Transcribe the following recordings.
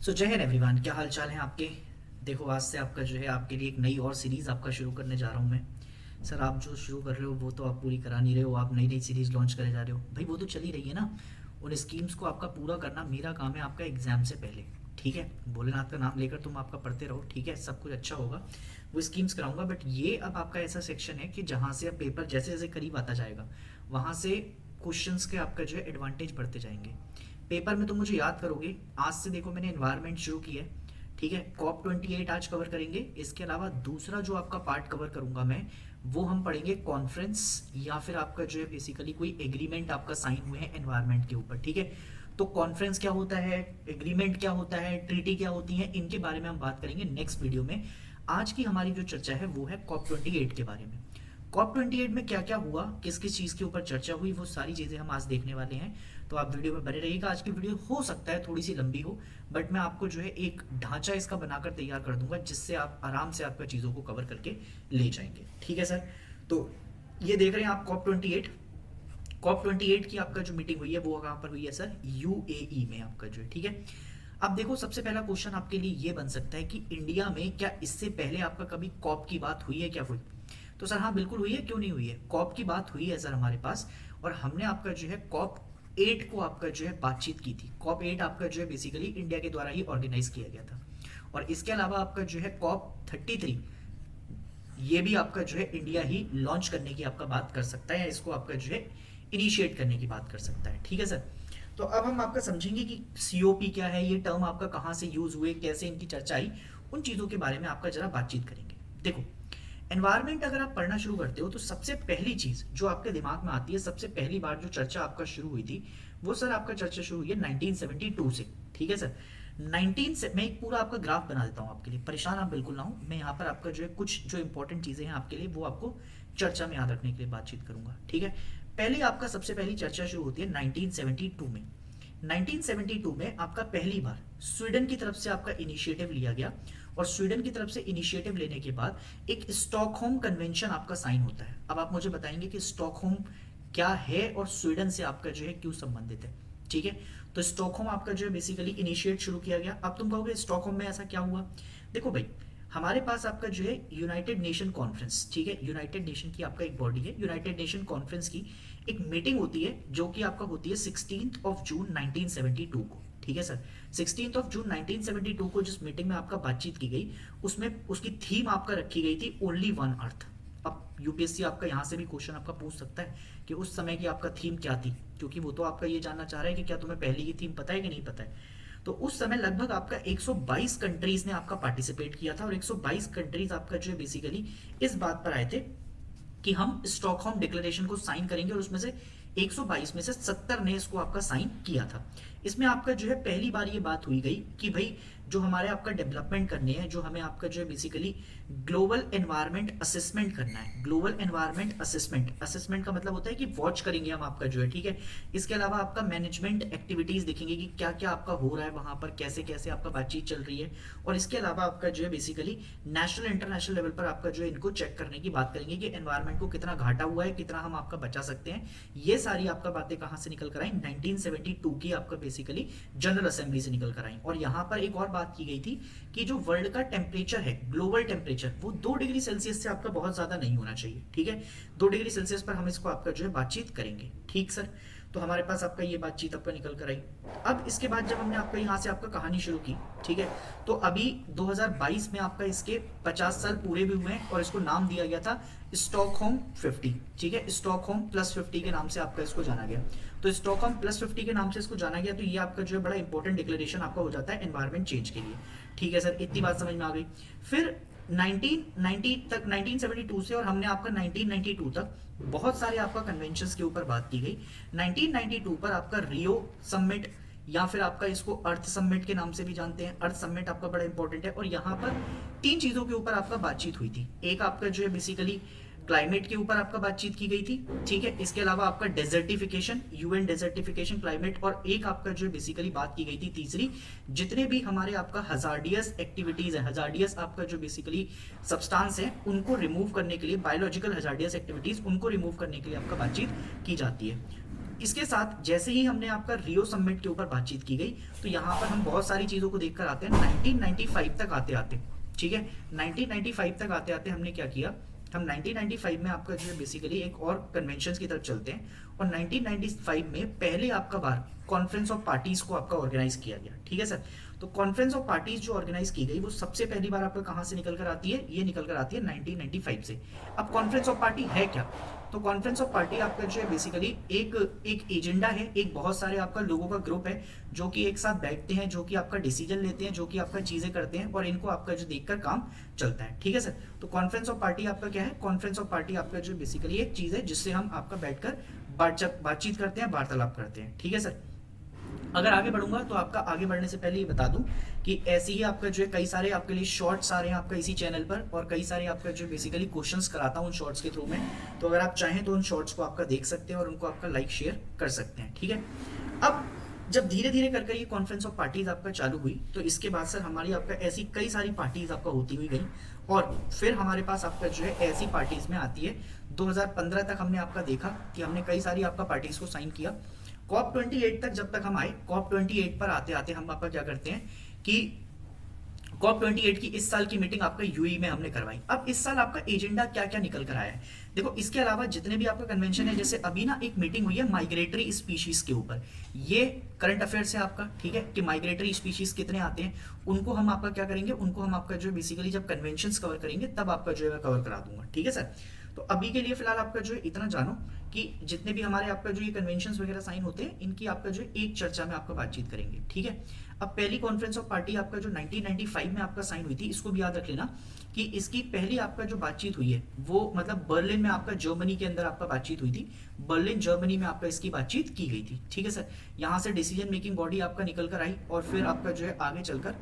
जय हिंद एवरीवन, क्या हाल चाल है आपके। देखो, आज से आपका जो है आपके लिए एक नई और सीरीज़ आपका शुरू करने जा रहा हूँ मैं। सर, आप जो शुरू कर रहे हो वो तो आप पूरी करा नहीं रहे हो, आप नई नई सीरीज़ लॉन्च करे जा रहे हो। भाई, वो तो चल ही रही है ना। उन स्कीम्स को आपका पूरा करना मेरा काम है, आपका एग्ज़ाम से पहले। ठीक है, भोलेनाथ का नाम लेकर तुम आपका पढ़ते रहो, ठीक है, सब कुछ अच्छा होगा। वो स्कीम्स कराऊंगा, बट ये अब आपका ऐसा सेक्शन है कि जहाँ से अब पेपर जैसे जैसे करीब आता जाएगा, वहाँ से क्वेश्चंस के आपका जो है एडवांटेज बढ़ते जाएंगे। पेपर में तो मुझे याद करोगे। आज से देखो, मैंने एनवायरनमेंट शुरू किया है, ठीक है। COP28 आज कवर करेंगे। इसके अलावा दूसरा जो आपका पार्ट कवर करूंगा मैं, वो हम पढ़ेंगे कॉन्फ्रेंस, या फिर आपका जो है बेसिकली कोई एग्रीमेंट आपका साइन हुए हैं एनवायरनमेंट के ऊपर, ठीक है। तो कॉन्फ्रेंस क्या होता है, एग्रीमेंट क्या होता है, ट्रीटी क्या होती है, इनके बारे में हम बात करेंगे नेक्स्ट वीडियो में। आज की हमारी जो चर्चा है वो है COP28 के बारे में। COP28 में क्या क्या हुआ, किस किस चीज़ के ऊपर चर्चा हुई, वो सारी चीज़ें हम आज देखने वाले हैं। तो आप वीडियो में बने रहिएगा। आज की वीडियो हो सकता है थोड़ी सी लंबी हो, बट मैं आपको जो है एक ढांचा इसका बनाकर तैयार कर दूंगा, जिससे आप आराम से आपका चीज़ों को कवर करके ले जाएंगे, ठीक है सर। तो ये देख रहे हैं आप COP28। COP28 की आपका जो मीटिंग हुई है वो कहाँ पर हुई है सर, UAE में आपका जो है, ठीक है। अब देखो, सबसे पहला क्वेश्चन आपके लिए ये बन सकता है कि इंडिया में क्या इससे पहले आपका कभी कॉप की बात हुई है, क्या हुई। तो सर हाँ, बिल्कुल हुई है, क्यों नहीं हुई है। कॉप की बात हुई है सर हमारे पास, और हमने आपका जो है COP8 को आपका जो है बातचीत की थी। COP8 आपका जो है बेसिकली इंडिया के द्वारा ही ऑर्गेनाइज किया गया था। और इसके अलावा आपका जो है COP33, ये भी आपका जो है इंडिया ही लॉन्च करने की आपका बात कर सकता है, या इसको आपका जो है इनिशिएट करने की बात कर सकता है, ठीक है सर। तो अब हम आपका समझेंगे कि COP क्या है, ये टर्म आपका कहाँ से यूज हुए, कैसे इनकी चर्चा आई, उन चीज़ों के बारे में आपका जरा बातचीत करेंगे। देखो, एनवायरमेंट अगर आप पढ़ना शुरू करते हो तो सबसे पहली चीज जो आपके दिमाग में आती है, सबसे पहली बार जो चर्चा आपका शुरू हुई थी, वो सर आपका चर्चा शुरू हुई है 1972 से, ठीक है सर। 19 से मैं एक पूरा आपका ग्राफ बना देता हूँ आपके लिए, परेशान आप बिल्कुल ना हो। मैं यहाँ पर आपका जो है कुछ जो इंपॉर्टेंट चीजें हैं आपके लिए, वो आपको चर्चा में याद रखने के लिए बातचीत करूंगा, ठीक है। पहले आपका सबसे पहली चर्चा शुरू होती है 1972 में। 1972 में आपका पहली बार स्वीडन की तरफ से आपका इनिशिएटिव लिया गया, और स्वीडन की तरफ से इनिशिएटिव लेने के बाद एक स्टॉकहोम कन्वेंशन आपका साइन होता है। अब आप मुझे बताएंगे कि स्टॉकहोम क्या है और स्वीडन से आपका जो है क्यों संबंधित है, ठीक है। तो स्टॉकहोम आपका जो है बेसिकली इनिशिएट शुरू किया गया। अब तुम कहोगे स्टॉकहोम में ऐसा क्या हुआ। देखो भाई, हमारे पास आपका जो है यूनाइटेड नेशन कॉन्फ्रेंस, ठीक है, यूनाइटेड नेशन की आपका एक बॉडी है, यूनाइटेड नेशन कॉन्फ्रेंस की एक मीटिंग होती है, जो कि आपका होती है 16 जून 1972 को, ठीक है सर। 16 जून 1972 को जिस मीटिंग में आपका बातचीत की गई, उसमें उसकी थीम आपका रखी गई थी ओनली वन अर्थ। अब यूपीएससी आपका यहाँ से भी क्वेश्चन आपका पूछ सकता है कि उस समय की आपका थीम क्या थी, क्योंकि वो तो आपका ये जानना चाह रहा है कि क्या तुम्हें पहले की थीम पता है कि नहीं पता है। तो उस समय लगभग आपका 122 कंट्रीज ने आपका पार्टिसिपेट किया था, और 122 कंट्रीज आपका जो है बेसिकली इस बात पर आए थे कि हम स्टॉकहोम डिक्लेरेशन को साइन करेंगे, और उसमें से 122 में से 70 ने इसको आपका साइन किया था। इसमें आपका जो है पहली बार ये बात हुई गई कि भाई जो हमारे आपका डेवलपमेंट करने हैं, जो हमें आपका जो है बेसिकली ग्लोबल एनवायरनमेंट असेसमेंट करना है। ग्लोबल एनवायरनमेंट असेसमेंट, असेसमेंट का मतलब होता है कि वॉच करेंगे हम आपका जो है, ठीक है। इसके अलावा आपका मैनेजमेंट एक्टिविटीज देखेंगे कि क्या क्या आपका हो रहा है वहां पर, कैसे कैसे आपका बातचीत चल रही है। और इसके अलावा आपका जो है बेसिकली नेशनल इंटरनेशनल लेवल पर आपका जो है इनको चेक करने की बात करेंगे कि एनवायरनमेंट को कितना घाटा हुआ है, कितना हम आपका बचा सकते हैं। ये सारी आपका बातें कहां से निकल कर आई, 1972 की आपका बेसिकली जनरल असेंबली से निकल कर आई। और यहां पर एक और बात की गई थी कि जो वर्ल्ड का टेम्परेचर है, ग्लोबल टेम्परेचर, वो 2 डिग्री सेल्सियस से आपका बहुत ज्यादा नहीं होना चाहिए, ठीक है। 2 डिग्री सेल्सियस पर हम इसको आपका जो है बातचीत करेंगे, ठीक सर। तो हमारे पास आपका ये बातचीत आपका निकल कर आई। अब इसके बाद जब हमने आपका यहाँ से आपका कहानी शुरू की, ठीक है, तो अभी 2022 में आपका इसके 50 साल पूरे भी हुए हैं, और इसको नाम दिया गया था स्टॉकहोम 50, ठीक है। स्टॉकहोम प्लस 50 के नाम से आपका इसको जाना गया। तो स्टॉकहोम प्लस 50 के नाम से इसको जाना गया, तो ये आपका जो है बड़ा इंपॉर्टेंट डिक्लेरेशन आपका हो जाता है एनवायरमेंट चेंज के लिए, ठीक है सर। इतनी बात समझ में आ गई। फिर 1990 तक, 1972 से और हमने आपका 1992 तक बहुत सारे आपका कन्वेंशंस के ऊपर बात की गई। 1992 पर आपका रियो समिट, या फिर आपका इसको अर्थ समिट के नाम से भी जानते हैं, अर्थ समिट आपका बड़ा इंपॉर्टेंट है। और यहाँ पर 3 चीजों के ऊपर आपका बातचीत हुई थी। एक आपका जो है बेसिकली क्लाइमेट के ऊपर आपका बातचीत की गई थी, ठीक है। इसके अलावा आपका डेजर्टिफिकेशन, यूएन डेजर्टिफिकेशन, क्लाइमेट, और एक आपका जो बेसिकली बात की गई थी तीसरी, जितने भी हमारे आपका हजार्डियस एक्टिविटीज है, हजार्डियस आपका जो बेसिकली सब्सटेंस है, उनको रिमूव करने के लिए, बायोलॉजिकल हजार्डियस एक्टिविटीज उनको रिमूव करने के लिए आपका बातचीत की जाती है। इसके साथ जैसे ही हमने आपका रियो समिट के ऊपर बातचीत की गई, तो यहाँ पर हम बहुत सारी चीज़ों को देखकर आते हैं 1995 तक आते आते, ठीक है। 1995 तक आते आते हमने क्या किया, हम 1995 में आपका जो है बेसिकली एक और कन्वेंशन की तरफ चलते हैं, और 1995 में पहले आपका बार कॉन्फ्रेंस ऑफ पार्टीज को आपका ऑर्गेनाइज किया गया, ठीक है सर। तो कॉन्फ्रेंस ऑफ पार्टीज जो ऑर्गेनाइज की गई वो सबसे पहली बार आपका कहाँ से निकल कर आती है, ये निकल कर आती है 1995 से। अब कॉन्फ्रेंस ऑफ पार्टी है क्या, तो कॉन्फ्रेंस ऑफ पार्टी आपका जो है बेसिकली एक एक एजेंडा है, एक बहुत सारे आपका लोगों का ग्रुप है जो कि एक साथ बैठते हैं, जो कि आपका डिसीजन लेते हैं, जो कि आपका चीजें करते हैं, और इनको आपका जो देखकर काम चलता है, ठीक है सर। तो कॉन्फ्रेंस ऑफ पार्टी आपका क्या है, कॉन्फ्रेंस ऑफ पार्टी आपका जो बेसिकली एक चीज है जिससे हम आपका बैठकर बातचीत करते हैं, वार्तालाप करते हैं, ठीक है सर। अगर आगे बढ़ूंगा तो आपका आगे बढ़ने से पहले ये बता दूं कि ऐसे ही आपका जो है कई सारे आपके लिए शॉर्ट्स आ रहे हैं आपका इसी चैनल पर, और कई सारे आपका जो बेसिकली क्वेश्चंस कराता हूं उन शॉर्ट्स के थ्रू में। तो अगर आप चाहें तो उन शॉर्ट्स को आपका देख सकते हैं और उनको आपका लाइक शेयर कर सकते हैं, ठीक है। अब जब धीरे धीरे कर ये कॉन्फ्रेंस ऑफ पार्टीज आपका चालू हुई, तो इसके बाद सर हमारी आपका ऐसी कई सारी पार्टीज आपका होती हुई गई, और फिर हमारे पास आपका जो है ऐसी पार्टीज में आती है 2015 तक हमने आपका देखा कि हमने कई सारी आपका पार्टीज को साइन किया। कॉप 28 तक जब तक हम आए, कॉप 28 पर आते आते हम आपका क्या करते हैं कि कॉप 28 की इस साल की मीटिंग आपका यूएई में हमने करवाई। अब इस साल आपका एजेंडा क्या क्या निकल कर आया है, देखो इसके अलावा जितने भी आपका कन्वेंशन है, जैसे अभी ना एक मीटिंग हुई है माइग्रेटरी स्पीशीज के ऊपर, ये करंट अफेयर्स है आपका, ठीक है, कि माइग्रेटरी स्पीशीज कितने आते हैं, उनको हम आपका क्या करेंगे, उनको हम आपका जो बेसिकली जब कन्वेंशन कवर करेंगे तब आपका जो है कवर करा दूंगा, ठीक है सर। तो अभी के लिए फिलहाल आपका जो है इतना जानो कि जितने भी हमारे आपका जो ये कन्वेंशंस वगैरह साइन होते हैं, इनकी आपका जो एक चर्चा में आपका बातचीत करेंगे, ठीक है। अब पहली कॉन्फ्रेंस ऑफ पार्टी आपका जो 1995 में आपका साइन हुई थी, इसको भी याद रख लेना कि इसकी पहली आपका जो बातचीत हुई है वो मतलब बर्लिन में आपका जर्मनी के अंदर आपका बातचीत हुई थी, बर्लिन जर्मनी में आपका इसकी बातचीत की गई थी, ठीक है सर। यहाँ से डिसीजन मेकिंग बॉडी आपका निकल कर आई, और फिर आपका जो है आगे चलकर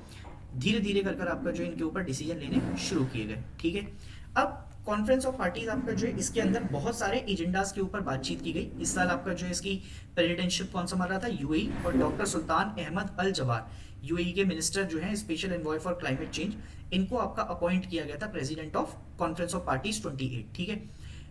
धीरे धीरे कर आपका जो इनके ऊपर डिसीजन लेने शुरू किए गए, ठीक है। अब कॉन्फ्रेंस ऑफ पार्टीज आपका जो है इसके अंदर बहुत सारे एजेंडास के ऊपर बातचीत की गई। इस साल आपका जो है इसकी प्रेसिडेंटशिप कौन संभाल रहा था, यूएई, और डॉक्टर सुल्तान अहमद अल जवार यूएई के मिनिस्टर जो है special envoy for climate change, इनको आपका अपॉइंट किया गया था president of conference of parties 28, ठीक है।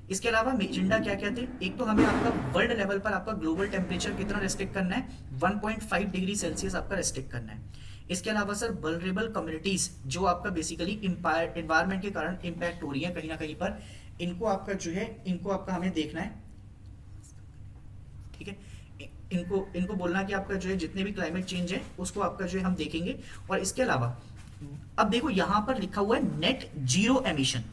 इसके अलावा एजेंडा क्या क्या थे, एक तो हमें आपका वर्ल्ड लेवल पर आपका ग्लोबल टेम्परेचर कितना रेस्ट्रिक्ट करना है, 1.5 डिग्री सेल्सियस आपका रेस्ट्रिक्ट करना है। इसके अलावा सर वल्नरेबल कम्युनिटीज जो आपका बेसिकली एनवायरमेंट के कारण इंपैक्ट हो रही है कहीं ना कहीं पर, इनको आपका जो है इनको आपका हमें देखना है, ठीक है। इनको बोलना कि आपका जो है जितने भी क्लाइमेट चेंज है उसको आपका जो है हम देखेंगे। और इसके अलावा अब देखो यहां पर लिखा हुआ है net zero emission,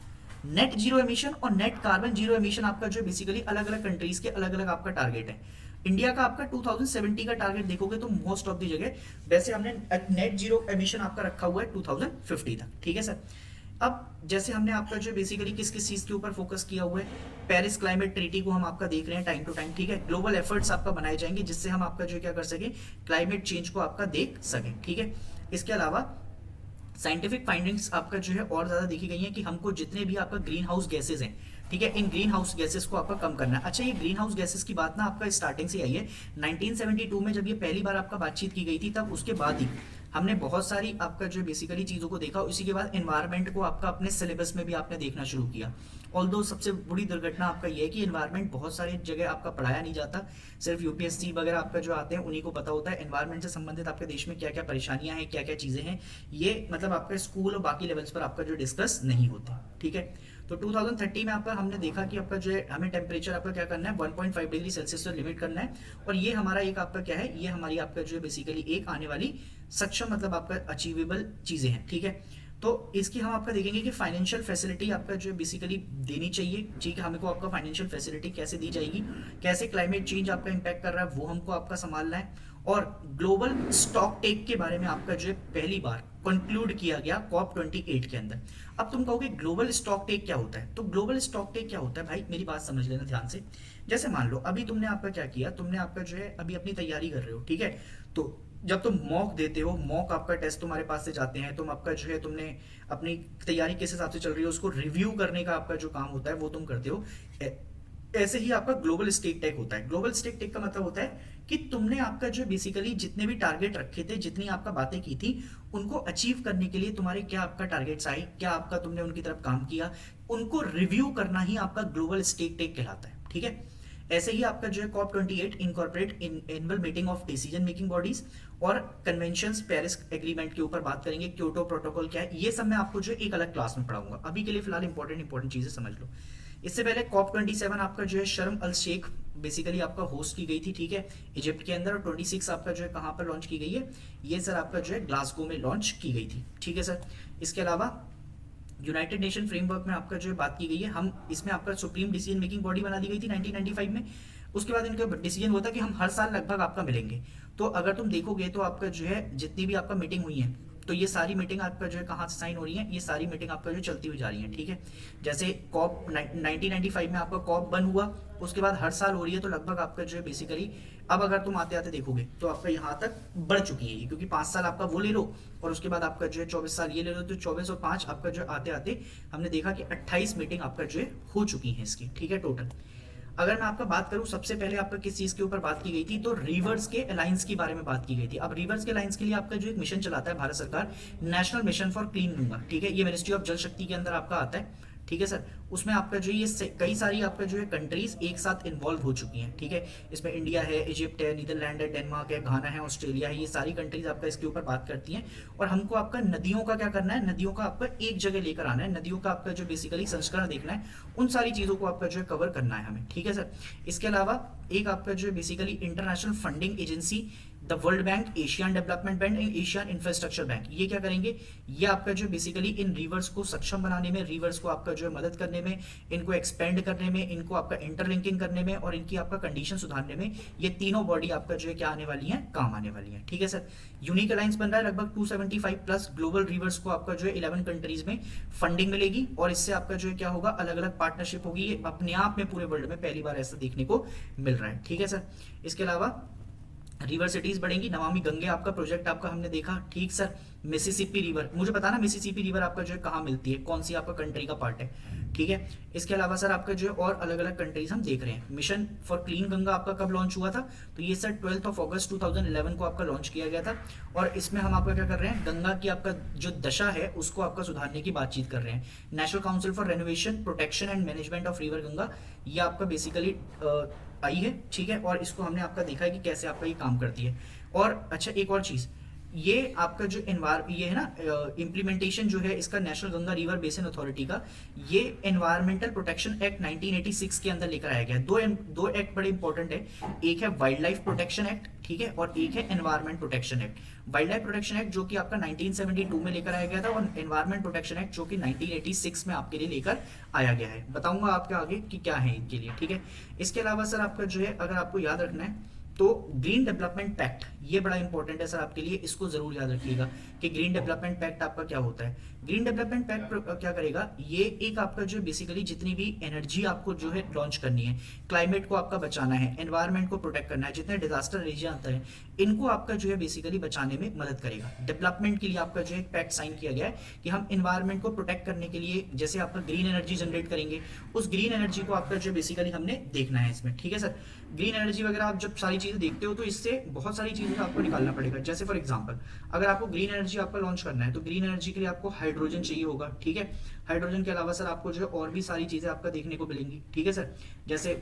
net zero emission और नेट कार्बन जीरो एमिशन आपका जो बेसिकली अलग अलग कंट्रीज के अलग अलग आपका टारगेट है। इंडिया का आपका 2070 का टारगेट देखोगे तो मोस्ट ऑफ द जगह वैसे हमने नेट जीरो एमिशन आपका रखा हुआ है 2050 तक, ठीक है सर। अब जैसे हमने आपका जो बेसिकली किस किस चीज के ऊपर फोकस किया हुआ है, पेरिस क्लाइमेट ट्रीटी को हम आपका देख रहे हैं टाइम टू टाइम, ठीक है। ग्लोबल एफर्ट्स आपका बनाए जाएंगे जिससे हम आपका जो क्या कर सके, क्लाइमेट चेंज को आपका देख सके, ठीक है। इसके अलावा साइंटिफिक फाइंडिंग्स आपका जो है और ज्यादा देखी गई है कि हमको जितने भी आपका ग्रीन हाउस गैसेज हैं, ठीक है, इन ग्रीन हाउस गैसेस को आपका कम करना है। अच्छा ये ग्रीन हाउस गैसेस की बात ना आपका स्टार्टिंग से आई है, 1972 में जब ये पहली बार आपका बातचीत की गई थी, तब उसके बाद ही हमने बहुत सारी आपका जो बेसिकली चीजों को देखा। उसी के बाद एनवायरनमेंट को आपका अपने सिलेबस में भी आपने देखना शुरू किया। ऑल्दो सबसे बड़ी दुर्घटना आपका ये है कि एनवायरनमेंट बहुत सारी जगह आपका पढ़ाया नहीं जाता, सिर्फ यूपीएससी वगैरह आपका जो आते हैं उन्हीं को पता होता है एनवायरनमेंट से संबंधित आपके देश में क्या क्या परेशानियां हैं, क्या क्या चीजें हैं, ये मतलब आपका स्कूल और बाकी लेवल्स पर आपका जो डिस्कस नहीं होता, ठीक है। तो 2030 में आपका हमने देखा कि आपका जो है हमें टेम्परेचर आपका क्या करना है 1.5 डिग्री सेल्सियस से लिमिट करना है, और ये हमारा एक आपका क्या है, ये हमारी आपका जो है बेसिकली एक आने वाली सक्षम मतलब आपका अचीवेबल चीजें हैं, ठीक है। तो इसकी हम आपका देखेंगे कि फाइनेंशियल फैसिलिटी आपका जो बेसिकली देनी चाहिए, ठीक है, हमको आपका फाइनेंशियल फैसिलिटी कैसे दी जाएगी, कैसे क्लाइमेट चेंज आपका इंपैक्ट कर रहा है वो हमको आपका संभालना है। और ग्लोबल स्टॉक टेक के बारे में आपका जो है पहली बार कंक्लूड किया गया कॉप 28 के अंदर। अब तुम कहोगे ग्लोबल स्टॉक टेक क्या होता है, तो ग्लोबल स्टॉक टेक क्या होता है भाई, मेरी बात समझ लेना ध्यान से। जैसे मान लो अभी तुमने आपका क्या किया, तुमने आपका जो है अभी अपनी तैयारी कर रहे हो, ठीक है, तो जब तुम मॉक देते हो, मॉक आपका टेस्ट तुम्हारे पास से जाते हैं, तुम आपका जो है तुमने अपनी तैयारी किस हिसाब से चल रही है उसको रिव्यू करने का आपका जो काम होता है वो तुम करते हो। ऐसे ही आपका ग्लोबल स्टेक टेक होता है। ग्लोबल स्टेक टेक का मतलब होता है कि तुमने आपका जो बेसिकली जितने भी टारगेट रखे थे, जितनी आपका बातें की थी, उनको अचीव करने के लिए तुम्हारे क्या आपका टारगेट्स आए, क्या आपका तुमने उनकी तरफ काम किया, उनको रिव्यू करना ही आपका ग्लोबल स्टेक टेक कहलाता है, ठीक है। ऐसे ही आपका जो है COP 28 incorporate annual meeting of decision making bodies और कन्वेंशंस, पेरिस एग्रीमेंट के ऊपर बात करेंगे, क्योटो प्रोटोकॉल क्या है, ये सब मैं आपको जो है एक अलग क्लास में पढ़ाऊंगा। अभी के लिए फिलहाल इंपॉर्टेंट चीजें समझ लो। इससे पहले कॉप 27 आपका जो है शर्म अल शेख बेसिकली आपका होस्ट की गई थी, ठीक है, इजिप्ट के अंदर। और 26 आपका जो है कहाँ पर लॉन्च की गई है, ये सर आपका जो है ग्लासगो में लॉन्च की गई थी, ठीक है सर। इसके अलावा यूनाइटेड नेशन फ्रेमवर्क में आपका जो है बात की गई है, हम इसमें आपका सुप्रीम डिसीजन मेकिंग बॉडी बना दी गई थी 1995 में। उसके बाद इनका डिसीजन हुआ था कि हम हर साल लगभग आपका मिलेंगे। तो अगर तुम देखोगे तो आपका जो है जितनी भी आपका मीटिंग हुई है, तो ये सारी मीटिंग आपका जो है कहाँ से साइन हो रही है, ये सारी मीटिंग आपका जो चलती हुई जा रही है, ठीक है। जैसे कॉप 1995 में आपका कॉप 1 हुआ, उसके बाद हर साल हो रही है, तो लगभग आपका जो है बेसिकली अब अगर तुम आते आते देखोगे तो आपका यहाँ तक बढ़ चुकी है ये, क्योंकि 5 साल आपका वो ले लो और उसके बाद आपका जो है 24 साल ये ले लो, तो 24 और 5 आपका जो आते आते हमने देखा कि 28 मीटिंग आपका जो है हो चुकी है इसकी, ठीक है, टोटल। अगर मैं आपका बात करूं सबसे पहले आपका किस चीज के ऊपर बात की गई थी, तो रिवर्स के अलायंस के बारे में बात की गई थी। अब रिवर्स के अलायंस के लिए आपका जो एक मिशन चलाता है भारत सरकार, national mission for clean Ganga, ठीक है, ये मिनिस्ट्री ऑफ जल शक्ति के अंदर आपका आता है, ठीक है सर। उसमें आपका जो ये कई सारी आपका जो है कंट्रीज एक साथ इन्वॉल्व हो चुकी हैं, ठीक है। इसमें इंडिया है, इजिप्ट है, नीदरलैंड है, डेनमार्क है, घाना है, ऑस्ट्रेलिया है, ये सारी कंट्रीज आपका इसके ऊपर बात करती हैं। और हमको आपका नदियों का क्या करना है, नदियों का आपका एक जगह लेकर आना है, नदियों का आपका जो बेसिकली संस्करण देखना है, उन सारी चीजों को आपका जो है कवर करना है हमें, ठीक है सर। इसके अलावा एक आपका जो है basically international funding agency, the world bank, Asian development bank and Asian infrastructure bank, ये क्या करेंगे, ये आपका जो बेसिकली इन रिवर्स को सक्षम बनाने में, रिवर्स को आपका जो है मदद करने में, इनको एक्सपेंड करने में, इनको आपका इंटरलिंकिंग करने में और इनकी आपका कंडीशन सुधारने में, ये तीनों बॉडी आपका जो है क्या आने वाली है, काम आने वाली है, ठीक है सर। यूनिक अलायंस बन रहा है, लगभग 275 प्लस ग्लोबल रिवर्स को आपका जो है 11 कंट्रीज में फंडिंग मिलेगी और इससे आपका जो है क्या होगा, अलग अलग पार्टनरशिप होगी। ये अपने आप में पूरे वर्ल्ड में पहली बार ऐसा देखने को मिल रहा है, ठीक है सर। इसके अलावा रिवर सिटीज बढ़ेंगी, नमामि गंगे आपका प्रोजेक्ट आपका हमने देखा, ठीक सर। मिसिसिपी रिवर, मुझे बताना मिसिसिपी रिवर आपका जो है कहाँ मिलती है, कौन सी आपका कंट्री का पार्ट है, ठीक है। इसके अलावा सर आपका जो है और अलग अलग कंट्रीज हम देख रहे हैं। मिशन फॉर क्लीन गंगा आपका कब लॉन्च हुआ था, तो ये सर 12 अगस्त 2011 को आपका लॉन्च किया गया था। और इसमें हम आपका क्या कर रहे हैं, गंगा की आपका जो दशा है उसको आपका सुधारने की बातचीत कर रहे हैं। National council for renovation, protection and management of river Ganga, ये आपका बेसिकली आई है, ठीक है। और इसको हमने आपका देखा है कि कैसे आपका ये काम करती है। और अच्छा एक और चीज, ये आपका जो ये है ना इम्प्लीमेंटेशन जो है इसका national Ganga river basin authority का, ये एनवायरमेंटल प्रोटेक्शन एक्ट 1986 के अंदर लेकर आया गया है। दो एक्ट बड़े इंपॉर्टेंट है, एक है वाइल्ड लाइफ प्रोटेक्शन एक्ट, ठीक है, और एक है environment protection act. Wild life protection act जो कि आपका 1972 में लेकर आया गया था, और एनवायरमेंट प्रोटेक्शन एक्ट जो कि 1986 में आपके लिए लेकर आया गया है। बताऊंगा आपके आगे कि क्या है इनके लिए, ठीक है। इसके अलावा सर आपका जो है अगर आपको याद रखना है तो ग्रीन डेवलपमेंट पैक्ट, ये बड़ा इंपॉर्टेंट है सर आपके लिए, इसको जरूर याद रखिएगा कि ग्रीन डेवलपमेंट पैक्ट आपका क्या होता है। ग्रीन डेवलपमेंट पैक्ट क्या करेगा, ये एक आपका जो बेसिकली जितनी भी एनर्जी आपको जो है लॉन्च करनी है, क्लाइमेट को आपका बचाना है, एनवायरमेंट को प्रोटेक्ट करना है, जितने डिजास्टर रीजन आते हैं इनको आपका जो है बेसिकली बचाने में मदद करेगा। डेवलपमेंट के लिए आपका जो है एक पैक्ट साइन किया गया है कि हम एनवायरमेंट को प्रोटेक्ट करने के लिए जैसे आपका ग्रीन एनर्जी जनरेट करेंगे, उस ग्रीन एनर्जी को आपका जो बेसिकली हमने देखना है इसमें, ठीक है सर। ग्रीन एनर्जी वगैरह आप जब सारी चीजें देखते हो तो इससे बहुत सारी चीजें आपको निकालना पड़ेगा। जैसे फॉर एग्जांपल अगर आपको ग्रीन एनर्जी आपका लॉन्च करना है तो ग्रीन एनर्जी के लिए आपको हाइड्रोजन चाहिए होगा, ठीक है। हाइड्रोजन के अलावा सर आपको जो है और भी सारी चीजें आपका देखने को मिलेंगी, ठीक है सर। जैसे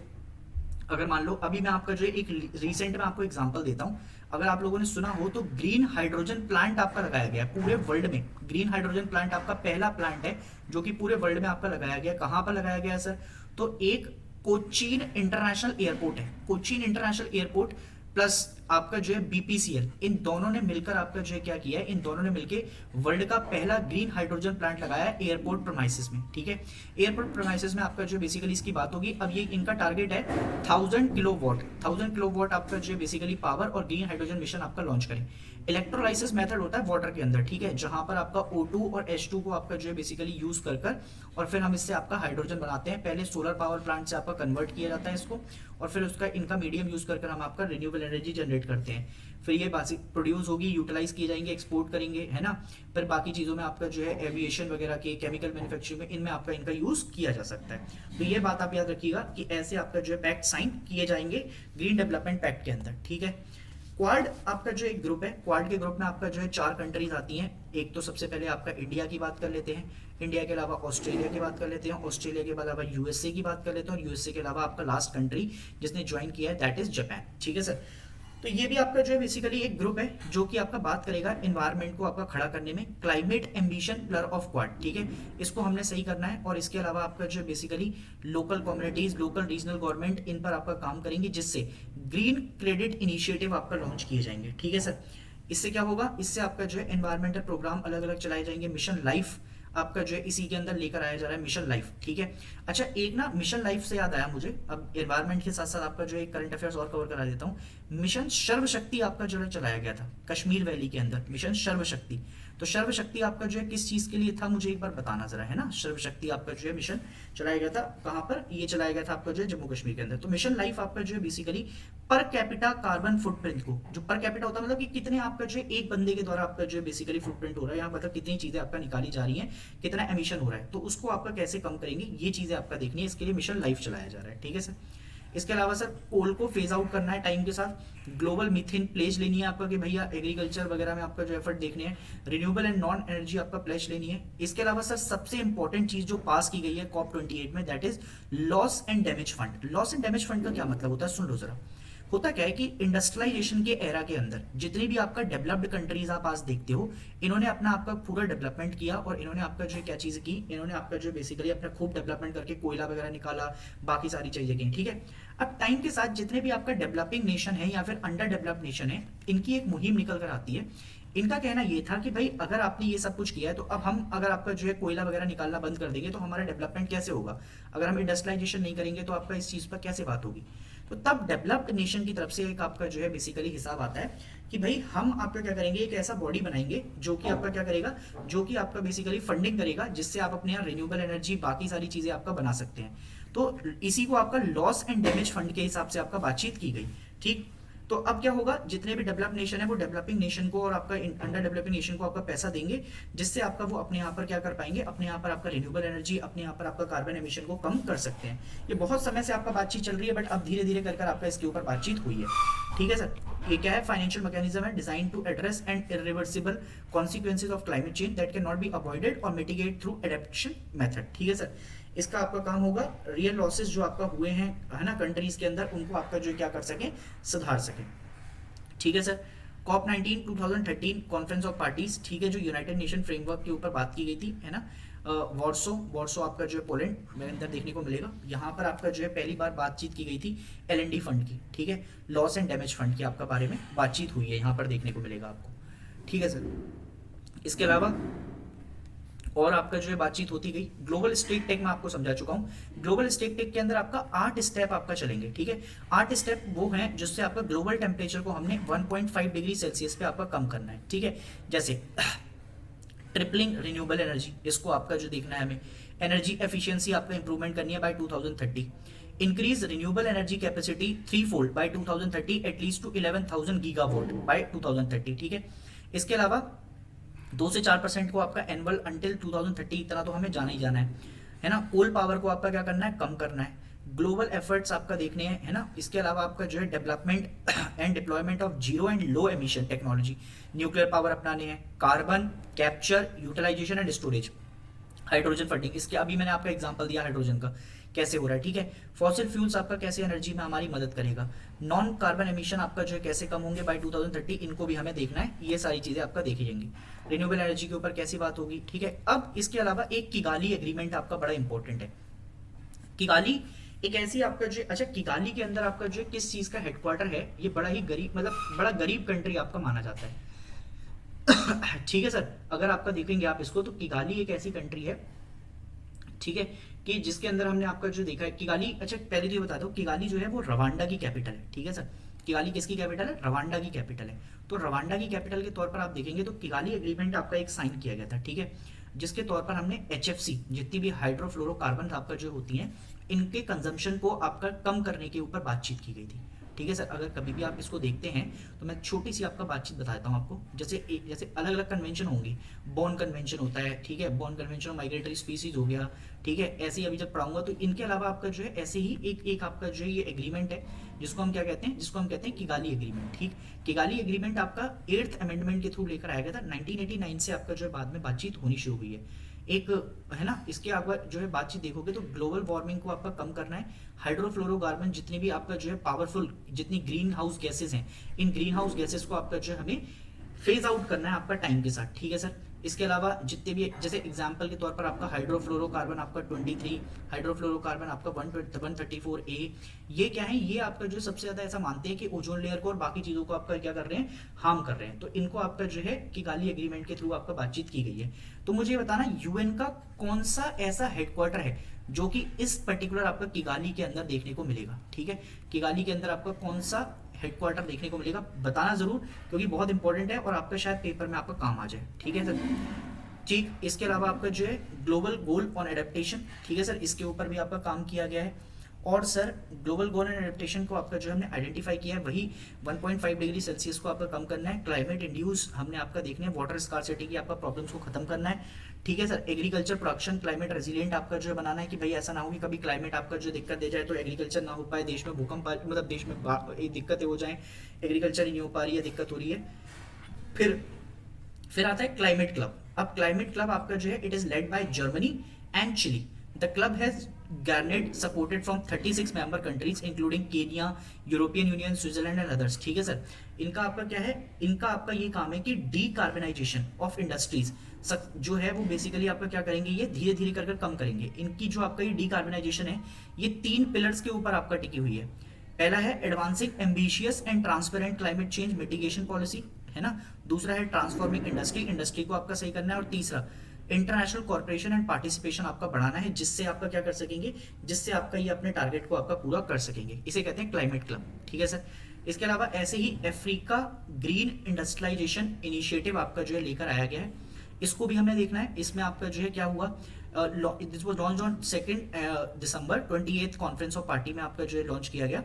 अगर मान लो अभी मैं आपका जो है एक रिसेंट में आपको एग्जांपल देता हूं, अगर आप लोगों ने सुना हो तो ग्रीन हाइड्रोजन प्लांट आपका लगाया गया पूरे वर्ल्ड में। ग्रीन हाइड्रोजन प्लांट आपका पहला प्लांट है जो कि पूरे वर्ल्ड में आपका लगाया गया। कहां पर लगाया गया सर, तो एक कोचीन इंटरनेशनल एयरपोर्ट है, कोचीन इंटरनेशनल एयरपोर्ट प्लस आपका जो है बीपीसीएल, इन दोनों ने मिलकर आपका जो है क्या किया है, इन दोनों ने मिलकर वर्ल्ड का पहला ग्रीन हाइड्रोजन प्लांट लगाया है एयरपोर्ट प्रीमाइसेस में, ठीक है। एयरपोर्ट प्रीमाइसेस में आपका जो बेसिकली इसकी बात होगी। अब ये इनका टारगेट है 1000 किलोवाट आपका जो है बेसिकली पावर और ग्रीन हाइड्रोजन मिशन आपका लॉन्च करें। इलेक्ट्रोलाइसिस मेथड होता है वाटर के अंदर, ठीक है, जहां पर आपका O2 और H2 को आपका जो है बेसिकली यूज कर और फिर हम इससे आपका हाइड्रोजन बनाते हैं। पहले सोलर पावर प्लांट से आपका कन्वर्ट किया जाता है इसको, और फिर उसका इनका मीडियम यूज कर हम आपका रिन्यूएबल एनर्जी जनरेट करते हैं। फिर ये बेसिक प्रोड्यूस होगी, यूटिलाइज किए जाएंगे, एक्सपोर्ट करेंगे, है ना। फिर बाकी चीजों में आपका जो है एविएशन वगैरह के, केमिकल मैन्युफैक्चरिंग में, इनमें आपका इनका यूज किया जा सकता है। तो ये बात आप याद रखिएगा कि ऐसे आपका जो है पैक्ट साइन किए जाएंगे ग्रीन डेवलपमेंट पैक्ट के अंदर, ठीक है। क्वाड आपका जो एक ग्रुप है, क्वाड के ग्रुप में आपका जो है 4 कंट्रीज आती हैं। एक तो सबसे पहले आपका इंडिया की बात कर लेते हैं, इंडिया के अलावा ऑस्ट्रेलिया की बात कर लेते हैं, ऑस्ट्रेलिया के अलावा यूएसए की बात कर लेते हैं, और यूएसए के अलावा आपका लास्ट कंट्री जिसने ज्वाइन किया है दैट इज जापान। ठीक है सर, तो ये भी आपका जो है बेसिकली एक ग्रुप है जो कि आपका बात करेगा एनवायरनमेंट को आपका खड़ा करने में, climate ambition pillar of quad. ठीक है, इसको हमने सही करना है, और इसके अलावा आपका जो है basically local communities, local regional government in पर आपका काम करेंगे, जिससे ग्रीन क्रेडिट इनिशिएटिव आपका लॉन्च किए जाएंगे। ठीक है सर, इससे क्या होगा, इससे आपका जो है एनवायरमेंटल प्रोग्राम अलग अलग चलाए जाएंगे। मिशन लाइफ आपका जो है इसी के अंदर लेकर आया जा रहा है, मिशन लाइफ। ठीक है, अच्छा एक ना मिशन लाइफ से याद आया मुझे, अब एनवायरमेंट के साथ साथ आपका जो है करंट अफेयर्स और कवर करा देता हूँ। मिशन सर्वशक्ति आपका जो है चलाया गया था कश्मीर वैली के अंदर, मिशन सर्वशक्ति। तो सर्वशक्ति आपका जो है किस चीज के लिए था, मुझे एक बार बताना जरा, है ना। सर्वशक्ति आपका जो है मिशन चलाया गया था कहाँ पर, ये चलाया गया था आपका जो है जम्मू कश्मीर के अंदर। तो मिशन लाइफ आपका जो है basically per capita carbon footprint को, जो पर कैपिटा होता है मतलब कि कितने आपका जो है एक बंदे के द्वारा आपका जो है बेसिकली फुटप्रिंट हो रहा है, यहाँ मतलब कितनी चीजें आपका निकाली जा रही हैं, कितना एमिशन हो रहा है, तो उसको आपका कैसे कम करेंगे, ये चीजें आपका देखनी है, इसके लिए मिशन लाइफ चलाया जा रहा है। ठीक है सर, इसके अलावा सर कोल को फेज आउट करना है टाइम के साथ, ग्लोबल मीथेन प्लेज लेनी है आपका कि भैया एग्रीकल्चर वगैरह में आपका जो एफर्ट देखने हैं, रिन्यूएबल एंड नॉन एनर्जी आपका प्लेज लेनी है। इसके अलावा सर सबसे इंपॉर्टेंट चीज जो पास की गई है COP28 में, that is loss and damage fund. Loss and damage fund का क्या मतलब होता है, सुन लो जरा। होता क्या है कि इंडस्ट्रियलाइजेशन के एरा के अंदर जितनी भी आपका डेवलप्ड कंट्रीज आप आज देखते हो, इन्होंने अपना आपका पूरा डेवलपमेंट किया, और इन्होंने आपका जो क्या चीज की, इन्होंने आपका जो बेसिकली अपना खूब डेवलपमेंट करके कोयला वगैरह निकाला, बाकी सारी चीजें की। ठीक है, अब टाइम के साथ जितने भी आपका डेवलपिंग नेशन है या फिर अंडर डेवलप्ड नेशन है, इनकी एक मुहिम निकल कर आती है। इनका कहना ये था कि भाई अगर आपने ये सब कुछ किया है, तो अब हम अगर आपका जो है कोयला वगैरह निकालना बंद कर देंगे तो हमारा डेवलपमेंट कैसे होगा, अगर हम इंडस्ट्रियलाइजेशन नहीं करेंगे तो आपका इस चीज पर कैसे बात होगी। तो तब डेवलप्ड नेशन की तरफ से एक आपका जो है बेसिकली हिसाब आता है कि भाई हम आपका क्या करेंगे, एक ऐसा बॉडी बनाएंगे जो कि आपका क्या करेगा, जो कि आपका बेसिकली फंडिंग करेगा, जिससे आप अपने यहाँ रिन्यूएबल एनर्जी बाकी सारी चीजें आपका बना सकते हैं। तो इसी को आपका लॉस एंड डैमेज फंड के हिसाब से आपका बातचीत की गई। ठीक, तो अब क्या होगा, जितने भी डेवलप नेशन है वो डेवलपिंग नेशन को और आपका अंडर डेवलपिंग नेशन को आपका पैसा देंगे, जिससे आपका वो अपने यहाँ पर क्या कर पाएंगे, अपने यहाँ पर आपका रिन्यूएबल एनर्जी, अपने यहाँ पर आपका कार्बन एमिशन को कम कर सकते हैं। ये बहुत समय से आपका बातचीत चल रही है, बट अब धीरे धीरे कर आपका इसके ऊपर बातचीत हुई है। ठीक है सर, ये क्या है, फाइनेंशियल मैकेनिज्म है design to address and irreversible consequences of climate change that can not be avoided और मिटिगेट थ्रू एडेप्टेशन मेथड। ठीक है सर, इसका आपका काम होगा रियल लॉसेस जो आपका हुए हैं, है ना, कंट्रीज के अंदर, उनको आपका जो क्या कर सके, सुधार सके। ठीक है sir, COP19 2013 conference of parties, ठीक है, जो यूनाइटेड नेशन फ्रेमवर्क के ऊपर बात की गई थी, है ना। वॉर्सो आपका जो है पोलैंड में अंदर देखने को मिलेगा, यहाँ पर आपका जो है पहली बार बातचीत की गई थी LND फंड की। ठीक है, लॉस एंड डैमेज फंड की आपका बारे में बातचीत हुई है, यहाँ पर देखने को मिलेगा आपको। ठीक है सर, इसके अलावा और आपका जो है बातचीत होती गई। ग्लोबल स्टेक टेक में आपको समझा चुका हूं, ग्लोबल स्टेक टेक के अंदर आपका 8 स्टेप आपका चलेंगे। ठीक है, 8 स्टेप वो हैं जिससे आपका ग्लोबल टेम्परेचर को हमने 1.5 डिग्री सेल्सियस पे आपका कम करना है। ठीक है, जैसे ट्रिपलिंग रिन्यूएबल एनर्जी, इसको आपका जो देखना है हमें, एनर्जी एफिशिएंसी आपका इंप्रूवमेंट करनी है by 2030, increase renewable energy capacity 3-fold by 2030 at least to 11,000 gigawatt by 2030। ठीक है, इसके अलावा 2 से 4% को आपका एनुअल अंटिल 2030, इतना तो हमें जाना ही जाना है ना। कोल पावर को आपका क्या करना है, कम करना है। ग्लोबल एफर्ट्स आपका देखने हैं, है ना। इसके अलावा आपका जो है development and deployment of zero and low emission technology, nuclear power अपनाने हैं, carbon capture, utilization and storage, hydrogen funding, इसके अभी मैंने आपका एग्जांपल दिया हाइड्रोजन का कैसे हो रहा है। ठीक है, फॉसिल फ्यूल्स आपका कैसे एनर्जी में हमारी मदद करेगा, नॉन कार्बन एमिशन आपका जो है कैसे कम होंगे बाय 2030, इनको भी हमें देखना है। ये सारी चीजें आपका देखी जाएंगी। रिन्यूएबल एनर्जी के ऊपर कैसी बात होगी। ठीक है, अब इसके अलावा एक किगाली एग्रीमेंट आपका बड़ा इंपॉर्टेंट है। किगाली एक ऐसी आपका जो, अच्छा किगाली के अंदर आपका जो किस चीज का हेडक्वार्टर है, ये बड़ा ही गरीब, मतलब बड़ा गरीब कंट्री आपका माना जाता है। ठीक है सर, अगर आपका देखेंगे आप इसको, तो किगाली एक ऐसी कंट्री है, ठीक है, कि जिसके अंदर हमने आपका जो देखा है किगाली। अच्छा पहले तो ये बता दो, किगाली जो है वो रवांडा की कैपिटल है। ठीक है सर, किगाली किसकी कैपिटल है, रवांडा की कैपिटल है। तो रवांडा की कैपिटल के तौर पर आप देखेंगे तो किगाली एग्रीमेंट आपका एक साइन किया गया था। ठीक है, जिसके तौर पर हमने HFC, जितनी भी हाइड्रोफ्लोरोकार्बन आपका जो होती हैं, इनके कंजम्पशन को आपका कम करने के ऊपर बातचीत की गई थी। ठीक है सर। अगर कभी भी आप इसको देखते हैं तो मैं छोटी सी आपका बातचीत बताता हूँ आपको। जैसे अलग अलग कन्वेंशन होंगे, बॉर्न कन्वेंशन होता है, ठीक है, born convention of migratory species हो गया, ठीक है, ऐसे ही अभी जब पढ़ाऊंगा तो इनके अलावा आपका जो है ऐसे ही एक एक आपका जो है ये एग्रीमेंट है जिसको हम क्या कहते हैं, जिसको हम कहते हैं किगाली एग्रीमेंट। ठीक, किगाली एग्रीमेंट आपका 8th अमेंडमेंट के थ्रू लेकर आया गया था 1989 से आपका जो है बाद में बातचीत होनी शुरू हुई है एक, है ना। इसके आप जो है बातचीत देखोगे तो ग्लोबल वार्मिंग को आपका कम करना है, हाइड्रोफ्लोरोकार्बन जितने भी आपका जो है पावरफुल जितनी ग्रीन हाउस गैसेज हैं, इन ग्रीन हाउस गैसेज को आपका जो है हमें फेज आउट करना है आपका टाइम के साथ, ठीक है सर। इसके अलावा जितने भी जैसे एग्जांपल के तौर पर आपका हाइड्रोफ्लोरोकार्बन आपका 23, हाइड्रोफ्लोरोकार्बन आपका 134A, ये क्या है, ये आपका जो सबसे ज्यादा ऐसा मानते हैं कि ओजोन लेयर को और बाकी चीजों को आपका क्या कर रहे हैं, हार्म कर रहे हैं। तो इनको आपका जो है किगाली एग्रीमेंट के थ्रू आपका बातचीत की गई है। तो मुझे ये बताना यूएन का कौन सा ऐसा हेडक्वार्टर है जो कि इस पर्टिकुलर आपका किगाली के अंदर देखने को मिलेगा, ठीक है। किगाली के अंदर आपका कौन सा हेडक्वार्टर देखने को मिलेगा, बताना जरूर, क्योंकि बहुत इंपॉर्टेंट है और आपका शायद पेपर में आपका काम आ जाए, ठीक है सर। ठीक, इसके अलावा आपका जो है ग्लोबल गोल ऑन एडेप्टेशन, ठीक है सर, इसके ऊपर भी आपका काम किया गया है। और sir global goal and adaptation को आपका जो हमने आइडेंटिफाई किया है वही 1.5 डिग्री सेल्सियस को आपका कम करना है। क्लाइमेट इंड्यूस हमने आपका देखना है वाटर स्कार्सिटी की आपका प्रॉब्लम्स को खत्म करना है, ठीक है sir. Agriculture production climate resilient आपका जो है बनाना है कि भाई ऐसा ना हो कि कभी क्लाइमेट आपका जो दिक्कत दे जाए तो एग्रीकल्चर ना हो पाए, देश में भूकंप मतलब देश में दिक्कतें हो जाए, एग्रीकल्चर ही नहीं हो पा रही है, दिक्कत हो रही है। फिर आता है क्लाइमेट क्लब। अब क्लाइमेट क्लब आपका जो है it is led by Germany and Chile. The club has garnered supported from 36 member countries including Kenya, European Union, Switzerland and others, ठीक है सर। इनका आपका क्या है, इनका आपका ये काम है कि डीकार्बनाइजेशन ऑफ इंडस्ट्रीज जो है वो बेसिकली आपका क्या करेंगे, ये धीरे धीरे कर कम करेंगे। इनकी जो आपका ये डीकार्बनाइजेशन है ये 3 पिलर्स के ऊपर आपका टिकी हुई है। पहला है advancing ambitious and transparent climate change mitigation policy, है ना। दूसरा है ट्रांसफॉर्मिंग इंडस्ट्री, इंडस्ट्री को आपका सही करना है। और तीसरा इंटरनेशनल कॉर्पोरेशन एंड पार्टिसिपेशन आपका बढ़ाना है, जिससे आपका क्या कर सकेंगे, जिससे आपका ये अपने टारगेट को आपका पूरा कर सकेंगे। इसे कहते हैं क्लाइमेट क्लब, ठीक है सर। इसके अलावा ऐसे ही अफ्रीका ग्रीन इंडस्ट्रियलाइजेशन इनिशिएटिव आपका जो है लेकर आया गया है, इसको भी हमें देखना है। इसमें आपका जो है क्या हुआ, this was launch on 2 December 28th conference of party में आपका जो है लॉन्च किया गया।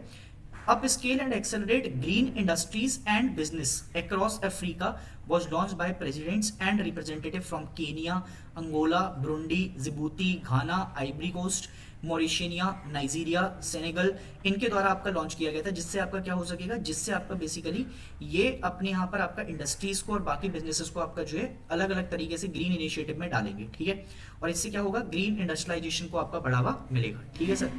Upscale and accelerate green industries and business across Africa was launched by presidents and representatives from Kenya, Angola, Burundi, Djibouti, Ghana, Ivory Coast, Mauritania, Nigeria, Senegal, इनके द्वारा आपका launch किया गया था। जिससे आपका क्या हो सकेगा, जिससे आपका बेसिकली ये अपने यहाँ पर आपका इंडस्ट्रीज को और बाकी बिजनेसेस को आपका जो है अलग अलग तरीके से ग्रीन इनिशिएटिव में डालेंगे, ठीक है। और इससे क्या होगा, ग्रीन इंडस्ट्रियलाइजेशन को आपका बढ़ावा मिलेगा, ठीक है सर।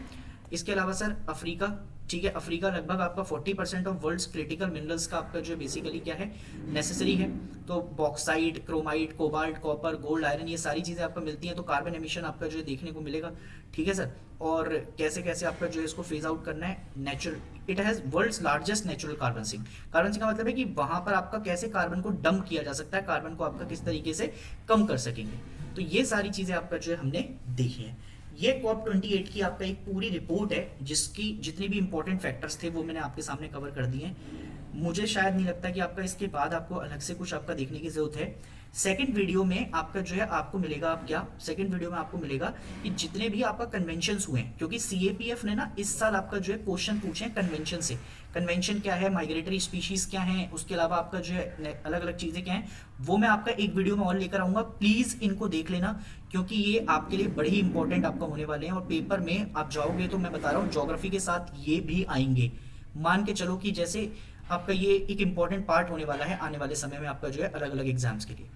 इसके अलावा सर अफ्रीका, ठीक है, अफ्रीका लगभग आपका 40% ऑफ वर्ल्ड्स क्रिटिकल मिनरल्स का आपका जो बेसिकली क्या है, नेसेसरी है। तो bauxite, chromite, cobalt, copper, gold, iron, ये सारी चीज़ें आपको मिलती हैं। तो कार्बन एमिशन आपका जो है देखने को मिलेगा, ठीक है सर। और कैसे कैसे आपका जो है इसको फेज आउट करना है, natural, it has world's largest natural carbon sink. Carbon sink का मतलब है कि वहाँ पर आपका कैसे कार्बन को डंप किया जा सकता है, कार्बन को आपका किस तरीके से कम कर सकेंगे। तो ये सारी चीज़ें आपका जो है हमने देखी है। ये COP28 की आपका एक पूरी रिपोर्ट है, जिसकी जितने भी इंपॉर्टेंट फैक्टर्स थे वो मैंने आपके सामने कवर कर दिए हैं। मुझे शायद नहीं लगता कि आपका इसके बाद आपको अलग से कुछ आपका देखने की जरूरत है। सेकंड वीडियो में आपका जो है आपको मिलेगा, आप क्या, सेकंड वीडियो में आपको मिलेगा कि जितने भी आपका कन्वेंशंस हुए हैं, क्योंकि CAPF ने ना इस साल आपका जो है क्वेश्चन पूछे हैं कन्वेंशन से। कन्वेंशन क्या है, माइग्रेटरी स्पीशीज क्या है, उसके अलावा आपका जो है अलग अलग चीजें क्या हैं, वो मैं आपका एक वीडियो में और लेकर आऊंगा। प्लीज इनको देख लेना, क्योंकि ये आपके लिए बड़े ही इंपॉर्टेंट आपका होने वाले हैं। और पेपर में आप जाओगे तो मैं बता रहा हूँ ज्योग्राफी के साथ ये भी आएंगे। मान के चलो कि जैसे आपका ये एक इंपॉर्टेंट पार्ट होने वाला है आने वाले समय में आपका जो है अलग अलग एग्जाम्स के लिए।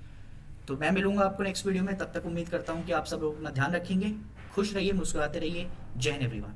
तो मैं मिलूंगा आपको नेक्स्ट वीडियो में, तब तक उम्मीद करता हूँ कि आप सब लोग अपना ध्यान रखेंगे, खुश रहिए, मुस्कुराते रहिए। जय हिंद एवरीवन।